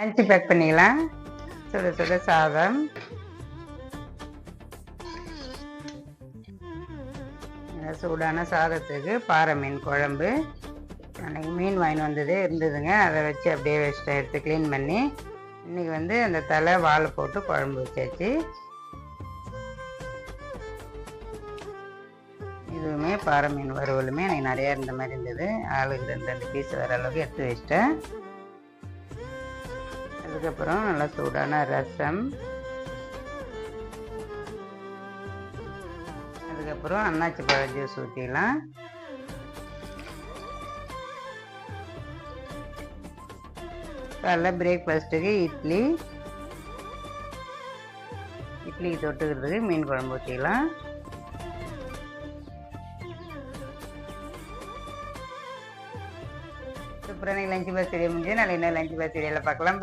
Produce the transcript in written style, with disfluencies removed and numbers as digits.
Lunch back பண்ணிக்கலாம். சுட சுட சாதம், சூடான சாதத்துக்கு பாறை மீன் குழம்பு. அன்றைக்கி மீன் வாங்கி வந்ததே இருந்ததுங்க, அதை வச்சு அப்படியே வச்சுட்டு எடுத்து க்ளீன் பண்ணி இன்றைக்கி அந்த தலை வாழை போட்டு குழம்பு வச்சாச்சு. இதுவுமே பாறை மீன் வறுவலுமே எனக்கு நிறையா இருந்த மாதிரி இருந்தது. ஆளுக்கு 2 பீஸ் வர அளவுக்கு எடுத்து வச்சிட்டேன். அதுக்கப்புறம் நல்லா சூடான ரசம், அதுக்கப்புறம் அன்னாச்சி பழ ஜூஸ் ஊற்றிக்கலாம். காலைல பிரேக்ஃபாஸ்ட்டுக்கு இட்லி தொட்டுக்கிறதுக்கு மீன் குழம்பு ஊற்றிக்கலாம். சூப்பரான லஞ்ச் பாக்ஸ் ரெடி முடிஞ்சு நாளைக்கு என்ன லஞ்ச் பாக்ஸ் ரெடியில் பார்க்கலாம்.